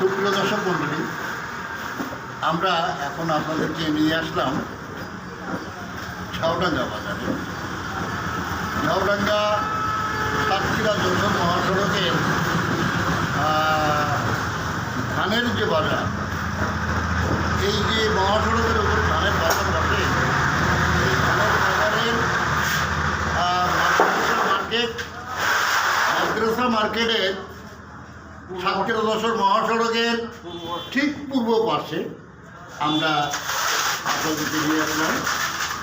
সুপ্রিয় দর্শক মণ্ডলী, আমরা এখন আপনাদেরকে নিয়ে আসলাম ঝাউডাঙ্গা বাজারে। ঝাউডাঙ্গা সাতক্ষীরা যশোর মহাসড়কের ধানের যে বাজার, এই যে মহাসড়কের ওপর ধানের বাজার বসে, এই ধানের বাজারের মাদ্রাসা মার্কেটের সাতক্ষীরা যশোর মহাসড়কের ঠিক পূর্ব পাশে আমরা আপনাদেরকে নিয়ে আসলাম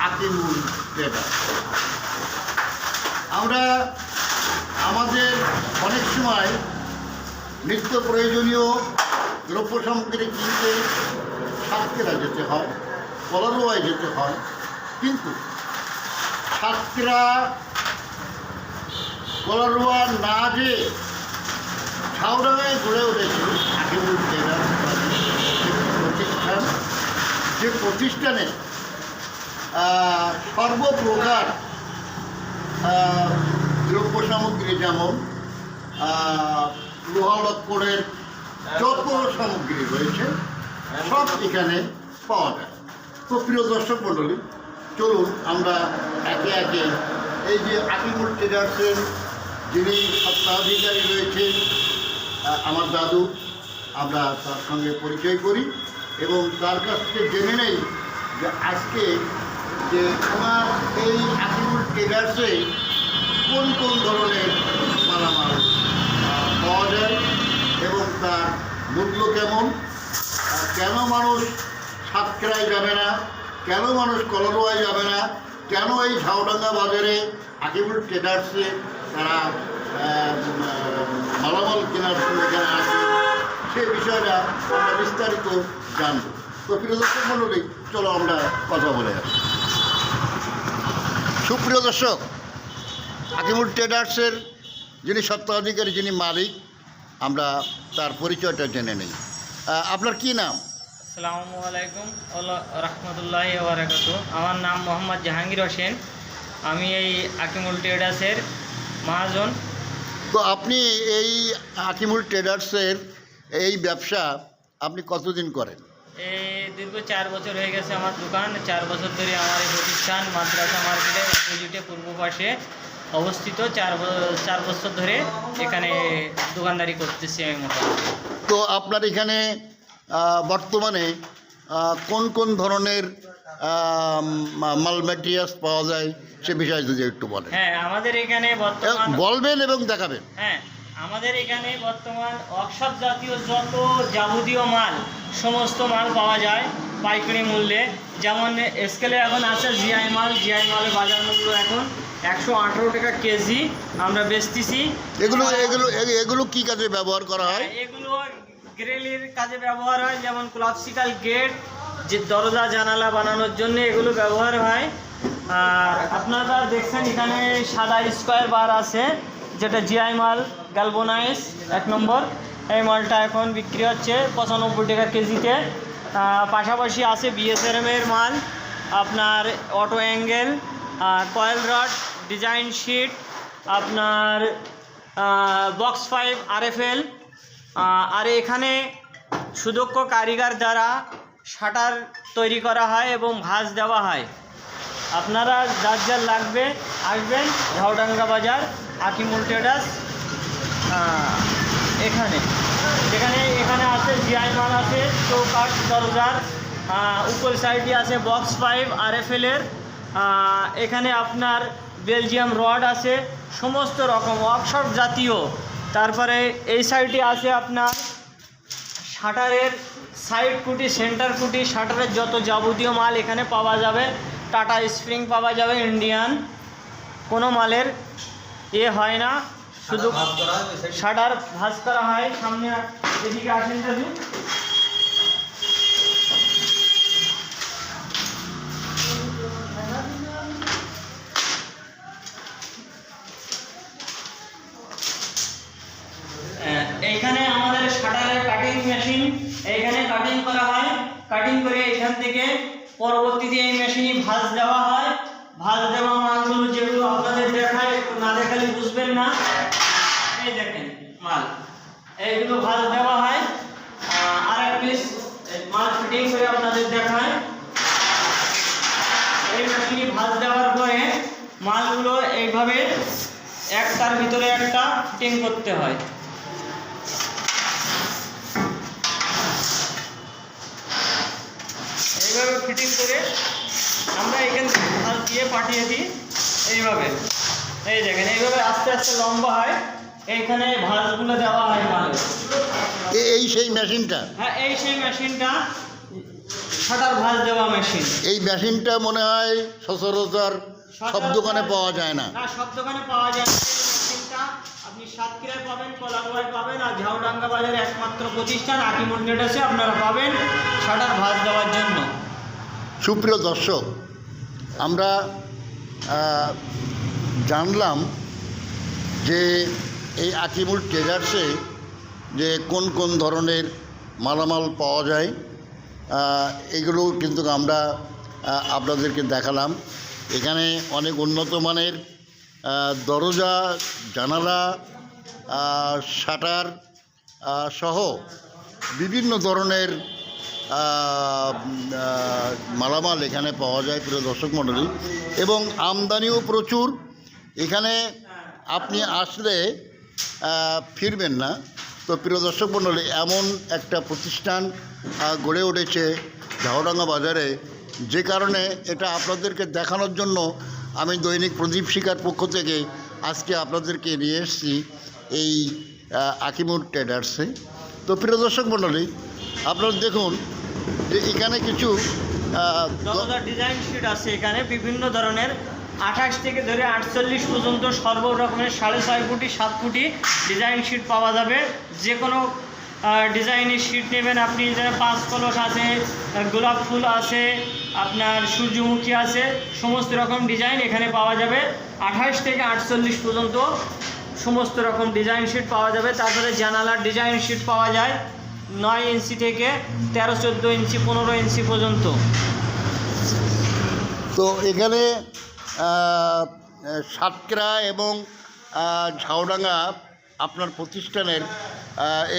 আকিমুল ট্রেডার। আমরা আমাদের অনেক সময় নিত্য প্রয়োজনীয় দ্রব্য সামগ্রী কিনতে সাতক্ষীরা যেতে হয়, কলারোয়ায় যেতে হয়, কিন্তু সাতক্ষীরা কলারোয়া না যে ঝাউডাঙ্গায় গড়ে উঠেছে আকিমুল ট্রেডার প্রতিষ্ঠান, যে প্রতিষ্ঠানে সর্বপ্রকার দ্রব্য সামগ্রী, যেমন লোহালক্করের যত সামগ্রী রয়েছে সব এখানে পাওয়া যায়। তো প্রিয় দর্শক মণ্ডলী, চলুন আমরা একে একে এই যে আকিমুল ট্রেডার্সের যিনি স্বত্বাধিকারী রয়েছেন আমার দাদু, আমরা তার সঙ্গে পরিচয় করি এবং তার কাছ থেকে জেনে নেই যে আজকে যে ওনার এই আকিমুল ট্রেডার্সে কোন কোন ধরনের মালামাল পাওয়া যায় এবং তার মূল্য কেমন, কেন মানুষ সাতক্ষীরায় যাবে না, কেন মানুষ কলারোয়ায় যাবে না, কেন এই ঝাউডাঙ্গা বাজারে আকিমুল ট্রেডার্সে তারা মালামাল কেনার জন্য এখানে আসে, সে বিষয়টা আমরা বিস্তারিত জানব। তো প্রিয় দর্শক মণ্ডলী, চলো আমরা কথা বলে আসি। সুপ্রিয় দর্শক, আকিমুল ট্রেডার্সের যিনি স্বত্বাধিকারী, যিনি মালিক, আমরা তার পরিচয়টা জেনে নেই। আপনার কি নাম? আসসালামু আলাইকুম রহমতুল্লাহি ওয়া বারাকাতুহু। আমার নাম মোহাম্মদ জাহাঙ্গীর হোসেন। আমি এই আকিমুল ট্রেডার্সের মহাজন। তো আপনি এই আকিমুল ট্রেডার্সের এই ব্যবসা আপনি কতদিন করেন? এই দীর্ঘ 4 বছর হয়ে গেছে আমার দোকান। 4 বছর ধরে আমার এই প্রতিষ্ঠান মাদ্রাসা মার্কেটের অপোজিটে পূর্ব পাশে অবস্থিত। 4 বছর ধরে এখানে দোকানদারি করতেছি আমি মোটামুটি। তো আপনার এখানে বর্তমানে কোন কোন ধরনের মাল ম্যাটেরিয়ালস পাওয়া যায় সে বিষয়ে যদি একটু বলেন। হ্যাঁ, আমাদের এখানে বর্তমান বলবেন এবং দেখাবেন। হ্যাঁ, আমাদের এখানে বর্তমান ওয়ার্কশপ জাতীয় যত যাবতীয় মাল, সমস্ত মাল পাওয়া যায় পাইকারি মূল্যে। যেমন স্কেলে এখন আছে জিআই মাল। জিআই মালের বাজার মূল্য এখন 118 টাকা কেজি আমরা বেচতেছি। এগুলো কি কাজে ব্যবহার করা হয়? এগুলো গ্রিলের কাজে ব্যবহার হয়, যেমন ক্লাসিক্যাল গেট, যে দরজা জানালা বানানোর জন্য এগুলো ব্যবহার হয়। আর আপনারা দেখছেন এখানে সাদা স্কোয়ার বার আছে, যেটা জিআই মাল গ্যালবোনাইজ 1 নম্বর। এই মালটা এখন বিক্রি হচ্ছে 95 টাকা কেজিতে। পাশাপাশি আছে বিএসআরএমের মাল, আপনার auto angle, coil rod, design sheet, আপনার বক্স 5 RFL। আর এখানে সুদক্ষ কারিগর দ্বারা শাটার তৈরি করা হয় এবং ভাঁজ দেওয়া হয়। আপনারা যার যার লাগবে আসবেন ঝাউডাঙ্গা বাজার আকিমুল ট্রেডার্স। এখানে আছে জিআই মাল আছে, চৌকাঠ দরজার, উপর সাইডে আছে বক্স 5 RFL-এর। এখানে আপনার বেলজিয়াম রড আছে, সমস্ত রকম ওয়ার্কশপ জাতীয়। তারপরে এই সাইডে আছে আপনার শাটারের সাইড কুটি, সেন্টার কুটি, শাটারের যত যাবতীয় মাল এখানে পাওয়া যাবে। টাটা স্প্রিং পাওয়া যাবে, ইন্ডিয়ান কোনো মালের হয় না, শুধু শাটার ভাঁজ করা হয়। সামনে এদিকে আসেন যদি। এইখানে আমাদের শাটারের কাটিং মেশিন, এইখানে কাটিং করা হয়। কাটিং করে এখান থেকে পরবর্তীতে এই মেশিনে ভাঁজ দেওয়া হয়। ভাঁজ দেওয়া মালগুলো যেগুলো আপনাদের দেখায়, একটু না দেখালে বুঝবেন না। এই দেখেন মাল, এইগুলো ভাঁজ দেওয়া হয়। মাল ফিটিং করে আপনাদের দেখায়। এই মেশিনে ভাঁজ দেওয়ার পরে মালগুলো এইভাবে একটার ভিতরে একটা ফিটিং করতে হয়। এইভাবে ফিটিং করে আমরা এখান থেকে ভাঁজ দিয়ে পাঠিয়ে দিই। এইভাবে এই দেখেন, এইভাবে আস্তে আস্তে লম্বা হয়, এইখানে ভাঁজগুলো দেওয়া হয় মালে। এই সেই মেশিনটা? হ্যাঁ, এই সেই মেশিনটা, শাটার ভাঁজ দেওয়া মেশিন। এই মেশিনটা মনে হয় সচরাচর সব দোকানে পাওয়া যায় না। না, সব দোকানে পাওয়া যায় না। এই মেশিনটা আপনি সাতক্ষীরায় পাবেন, কলাপাড়ায় পাবেন, আর ঝাউডাঙ্গা বাজারে একমাত্র প্রতিষ্ঠান আকিমুল ট্রেডার্সে আপনারা পাবেন শাটার ভাঁজ দেওয়ার জন্য। সুপ্রিয় দর্শক, আমরা জানলাম যে এই আকিমুল ট্রেডার্সে যে কোন কোন ধরনের মালামাল পাওয়া যায়, এগুলো কিন্তু আমরা আপনাদেরকে দেখালাম। এখানে অনেক উন্নত মানের দরজা, জানালা, শাটার সহ বিভিন্ন ধরনের মালামাল এখানে পাওয়া যায় প্রিয় দর্শক মণ্ডলী, এবং আমদানিও প্রচুর। এখানে আপনি আসলে ফিরবেন না। তো প্রিয় দর্শক মণ্ডলী, এমন একটা প্রতিষ্ঠান গড়ে উঠেছে ঝাউডাঙ্গা বাজারে, যে কারণে এটা আপনাদেরকে দেখানোর জন্য আমি দৈনিক প্রদীপ শিকার পক্ষ থেকে আজকে আপনাদেরকে নিয়ে এসেছি এই আকিমুল ট্রেডার্সে। তো প্রিয় দর্শক মণ্ডলী, আপনারা দেখুন যে এখানে কিছু ডিজাইন শিট আছে। এখানে বিভিন্ন ধরনের 28 থেকে ধরে 48 পর্যন্ত সর্ব রকমের 6.5 ফুটি 7 ফুটি ডিজাইন শিট পাওয়া যাবে। যে কোনো ডিজাইনের শিট নেবেন আপনি, যেন 5 কলস আছে, গোলাপ ফুল আছে, আপনার সূর্যমুখী আছে, সমস্ত রকম ডিজাইন এখানে পাওয়া যাবে। 28 থেকে 48 পর্যন্ত সমস্ত রকম ডিজাইন শিট পাওয়া যাবে। তারপরে জানালার ডিজাইন শিট পাওয়া যায় 9 ইঞ্চি থেকে 13-14 ইঞ্চি 15 ইঞ্চি পর্যন্ত। তো এখানে সাতক্ষীরা এবং ঝাউডাঙ্গা আপনার প্রতিষ্ঠানের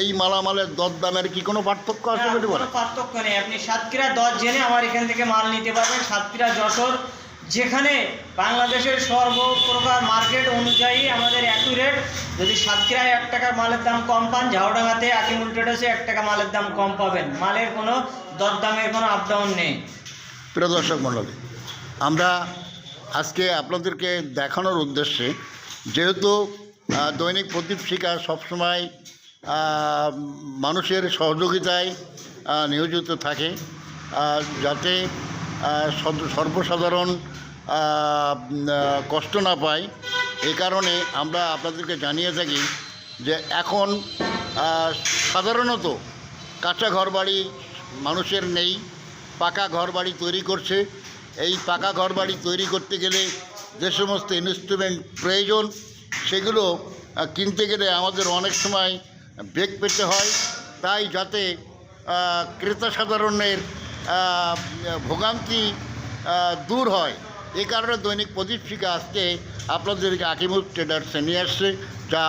এই মালামালের দরদামের কি কোনো পার্থক্য আছে? কোনো পার্থক্য নেই। আপনি সাতক্ষীরা 10 জেনে আমার এখান থেকে মাল নিতে পারবেন। সাতক্ষীরা, যশোর, যেখানে বাংলাদেশের সর্বপ্রকার মার্কেট অনুযায়ী আমাদের একই রেট। যদি সাতক্ষীরায় 1 টাকা মালের দাম কম পান, ঝাউডাঙ্গাতে আকিমুল ট্রেডার্সে 1 টাকা মালের দাম কম পাবেন। মালের কোনো দরদামের কোনো আপ ডাউন নেই। প্রিয় দর্শক মণ্ডলী, আমরা আজকে আপনাদেরকে দেখানোর উদ্দেশ্যে, যেহেতু দৈনিক প্রদীপ শিকার সবসময় মানুষের সহযোগিতায় নিয়োজিত থাকে, যাতে সর্বসাধারণ কষ্ট না পায়, এই কারণে আমরা আপনাদেরকে জানিয়ে থাকি যে এখন সাধারণত কাঁচা ঘরবাড়ি মানুষের নেই, পাকা ঘরবাড়ি তৈরি করছে। এই পাকা ঘরবাড়ি তৈরি করতে গেলে যে সমস্ত ইনস্ট্রুমেন্ট প্রয়োজন, সেগুলো কিনতে গেলে আমাদের অনেক সময় বেগ পেতে হয়। তাই যাতে ক্রেতা সাধারণের ভোগান্তি দূর হয়, এই কারণে দৈনিক প্রদীপ শিকা আজকে আপনাদেরকে আকিমুল ট্রেডার্সে নিয়ে আসছে, যা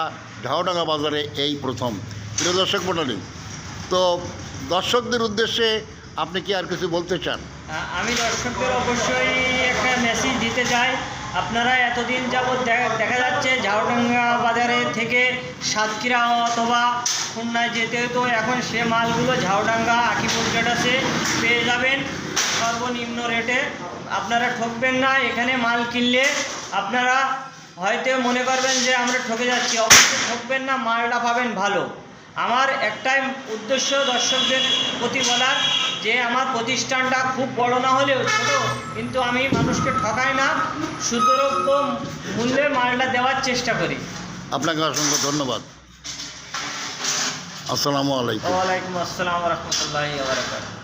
ঝাউডাঙ্গা বাজারে এই প্রথম। প্রিয় দর্শক মণ্ডলী, তো দর্শকদের উদ্দেশ্যে আপনি কি আর কিছু বলতে চান? আমি দর্শকদের অবশ্যই একটা মেসেজ দিতে চাই। আপনারা এতদিন যাবৎ দেখা যাচ্ছে ঝাউডাঙ্গা বাজারে থেকে সাতক্ষীরা অথবা খুলনায় যেতে হতো, এখন সে মালগুলো ঝাউডাঙ্গা আকিমুল ট্রেডার্সে পেয়ে যাবেন সর্বনিম্ন রেটে। আপনারা ঠকবেন না। এখানে মাল কিনলে আপনারা হয়তো মনে করবেন যে আমরা ঠকে যাচ্ছি, অবশ্যই ঠকবেন না, মালটা পাবেন ভালো। আমার একটাই উদ্দেশ্য দর্শকদের প্রতি বলার, যে আমার প্রতিষ্ঠানটা খুব বড় না হলেও ছোট, কিন্তু আমি মানুষকে ঠকাই না, সুলভ মূল্যে মালটা দেওয়ার চেষ্টা করি। আপনাকে অসংখ্য ধন্যবাদ। আসসালামু আলাইকুম। ওয়ালাইকুম আসসালাম ওয়া রাহমাতুল্লাহি ওয়া বারাকাতুহু।